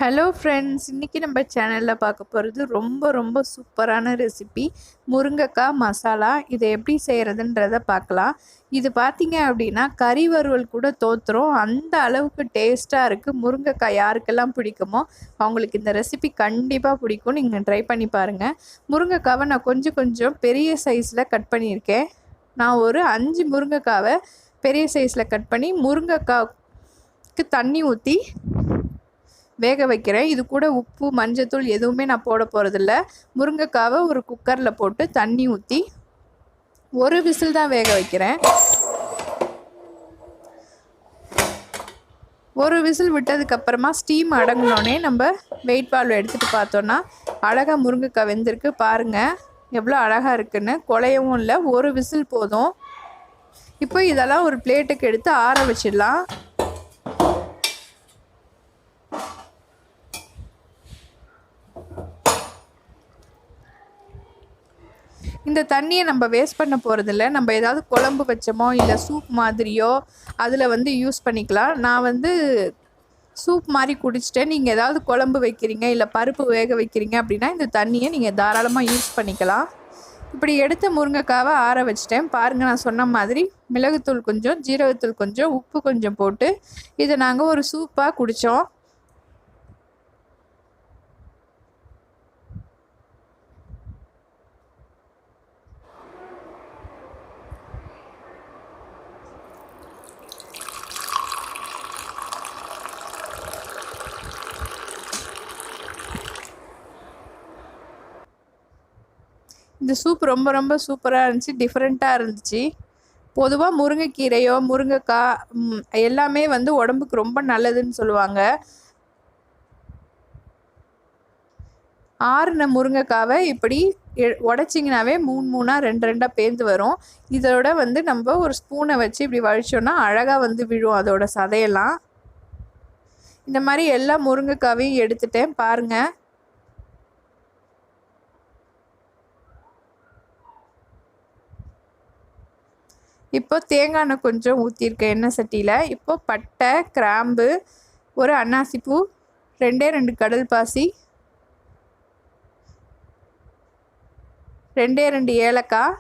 Hello friends, இன்றைக்கி நம்ம சேனலில் பார்க்க போகிறது ரொம்ப சூப்பரான ரெசிபி முருங்கைக்காய் மசாலா. இதை எப்படி செய்கிறதுன்றதை பார்க்கலாம். இது பார்த்தீங்க அப்படின்னா கறி வறுவல் கூட தோற்றுரும், அந்த அளவுக்கு டேஸ்ட்டாக இருக்குது. முருங்கைக்காய் யாருக்கெல்லாம் பிடிக்குமோ அவங்களுக்கு இந்த ரெசிபி கண்டிப்பாக பிடிக்கும். நீங்கள் ட்ரை பண்ணி பாருங்கள். முருங்கைக்காவை நான் கொஞ்சம் பெரிய சைஸில் கட் பண்ணியிருக்கேன். நான் ஒரு 5 முருங்கைக்காவை பெரிய சைஸில் கட் பண்ணி முருங்கைக்காய்க்கு தண்ணி ஊற்றி வேக வைக்கிறேன். இது கூட உப்பு மஞ்சத்தூள் எதுவுமே நான் போட போகிறதில்ல. முருங்கைக்காவை ஒரு குக்கரில் போட்டு தண்ணி ஊற்றி ஒரு விசில் தான் வேக வைக்கிறேன். ஒரு விசில் விட்டதுக்கப்புறமா ஸ்டீம் அடங்கினோடனே நம்ம வெயிட் பால் எடுத்துகிட்டு பார்த்தோன்னா அழகாக முருங்கைக்காய் வெந்திருக்கு. பாருங்கள் எவ்வளோ அழகாக இருக்குன்னு. குழையவும் இல்லை, ஒரு விசில் போதும். இப்போ இதெல்லாம் ஒரு பிளேட்டுக்கு எடுத்து ஆற வச்சிடலாம். இந்த தண்ணியை நம்ம வேஸ்ட் பண்ண போகிறதில்ல. நம்ம ஏதாவது குழம்பு வச்சோமோ இல்லை சூப் மாதிரியோ அதில் யூஸ் பண்ணிக்கலாம். நான் சூப் மாதிரி குடிச்சிட்டேன். நீங்கள் ஏதாவது குழம்பு வைக்கிறீங்க இல்லை பருப்பு வேக வைக்கிறீங்க அப்படின்னா இந்த தண்ணியை நீங்கள் தாராளமாக யூஸ் பண்ணிக்கலாம். இப்படி எடுத்த முருங்கைக்காவை ஆற வச்சிட்டேன். பாருங்கள், நான் சொன்ன மாதிரி மிளகுத்தூள் கொஞ்சம், ஜீரகத்தூள் கொஞ்சம், உப்பு கொஞ்சம் போட்டு இதை நாங்கள் ஒரு சூப்பாக குடித்தோம். இந்த சூப் ரொம்ப சூப்பராக இருந்துச்சு, டிஃப்ரெண்ட்டாக இருந்துச்சு. பொதுவாக முருங்கைக்கீரையோ முருங்கைக்காய் எல்லாமே உடம்புக்கு ரொம்ப நல்லதுன்னு சொல்லுவாங்க. ஆறுன முருங்கைக்காவை இப்படி உடச்சிங்கனாவே 3 2 பேர்ந்து வரும். இதோட நம்ம ஒரு ஸ்பூனை வச்சு இப்படி வழிச்சோன்னா அழகாக விழும் அதோட சதையெல்லாம். இந்த மாதிரி எல்லா முருங்கைக்காவையும் எடுத்துட்டேன். பாருங்கள், இப்போ தேங்காய் எண்ணெய் கொஞ்சம் ஊற்றிருக்கேன் எண்ணெய் சட்டியில். இப்போ பட்டை, கிராம்பு, ஒரு அன்னாசிப்பூ, 2 கடல் பாசி, 2 ஏலக்காய்,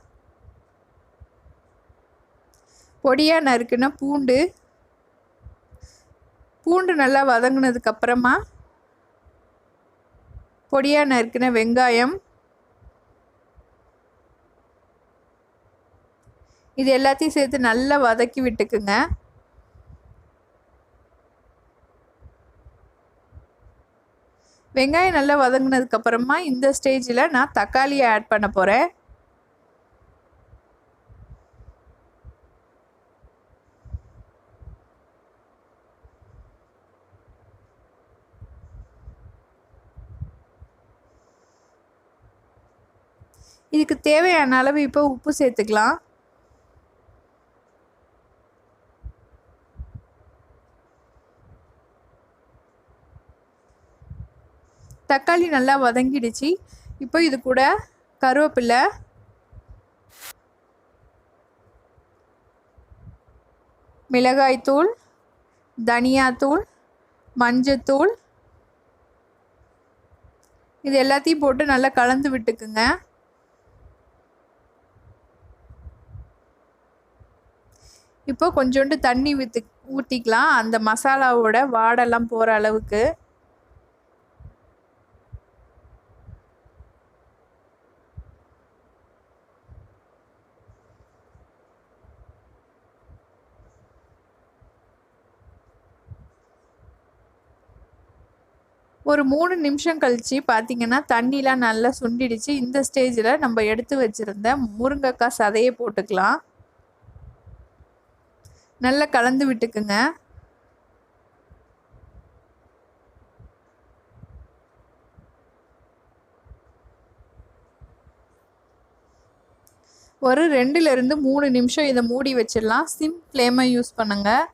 பொடியாக நறுக்குன பூண்டு நல்லா வதங்கினதுக்கப்புறமா பொடியாக நறுக்குன வெங்காயம், இது எல்லாத்தையும் சேர்த்து நல்லா வதக்கி விட்டுக்குங்க. வெங்காயம் நல்லா வதங்கினதுக்கப்புறமா இந்த ஸ்டேஜில் நான் தக்காளியை ஆட் பண்ண போகிறேன். இதுக்கு தேவையான அளவு இப்போ உப்பு சேர்த்துக்கலாம். தக்காளி நல்லா வதங்கிடுச்சு. இப்போ இது கூட கருவேப்பிலை, மிளகாய்த்தூள், தனியாத்தூள், மஞ்சத்தூள், இது எல்லாத்தையும் போட்டு நல்லா கலந்து விட்டுக்குங்க. இப்போ கொஞ்சோண்டு தண்ணி ஊற்றிக்கலாம், அந்த மசாலாவோட வாடெல்லாம் போகிற அளவுக்கு. ஒரு 3 நிமிஷம் கழித்து பார்த்திங்கன்னா தண்ணிலாம் நல்லா சுண்டிடுச்சு. இந்த ஸ்டேஜில் நம்ம எடுத்து வச்சுருந்த முருங்கைக்காய் சதையை போட்டுக்கலாம். நல்லா கலந்து விட்டுக்குங்க. ஒரு 2 to 3 நிமிஷம் இதை மூடி வச்சிடலாம். சிம் ஃப்ளேமை யூஸ் பண்ணுங்கள்.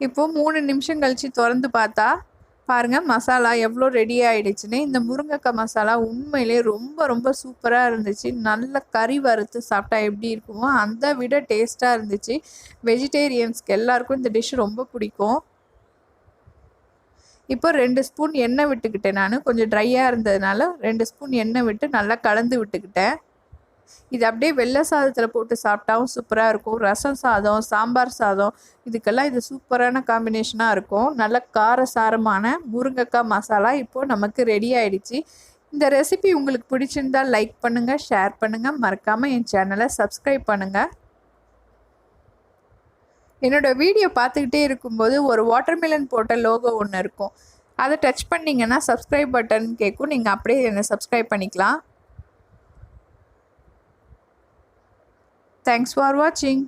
இப்போது 3 நிமிஷம் கழித்து திறந்து பார்த்தா பாருங்கள் மசாலா எவ்வளோ ரெடி ஆகிடுச்சுன்னு. இந்த முருங்கைக்காய் மசாலா உண்மையிலே ரொம்ப ரொம்ப சூப்பராக இருந்துச்சு. நல்ல கறி வறுத்து சாப்பிட்டா எப்படி இருக்குமோ அதை விட டேஸ்ட்டாக இருந்துச்சு. வெஜிடேரியன்ஸ்க்கு எல்லாருக்கும் இந்த டிஷ் ரொம்ப பிடிக்கும். இப்போ 2 ஸ்பூன் எண்ணெய் விட்டுக்கிட்டேன். நான் கொஞ்சம் ட்ரையாக இருந்ததுனால 2 ஸ்பூன் எண்ணெய் விட்டு நல்லா கலந்து விட்டுக்கிட்டேன். இது அப்படியே வெள்ளை சாதத்தில் போட்டு சாப்பிட்டாவும் சூப்பராக இருக்கும். ரசம் சாதம், சாம்பார் சாதம் இதுக்கெல்லாம் இது சூப்பரான காம்பினேஷனாக இருக்கும். நல்ல காரசாரமான முருங்கைக்காய் மசாலா இப்போது நமக்கு ரெடி ஆகிடுச்சு. இந்த ரெசிபி உங்களுக்கு பிடிச்சிருந்தால் லைக் பண்ணுங்கள், ஷேர் பண்ணுங்கள், மறக்காமல் என் சேனலை சப்ஸ்கிரைப் பண்ணுங்கள். என்னோடய வீடியோ பார்த்துக்கிட்டே இருக்கும்போது ஒரு வாட்டர்மெலன் போட்ட லோகோ ஒன்று இருக்கும். அதை டச் பண்ணிங்கன்னா சப்ஸ்கிரைப் பட்டன் கேட்கும். நீங்கள் அப்படியே என்னை சப்ஸ்கிரைப் பண்ணிக்கலாம். Thanks for watching.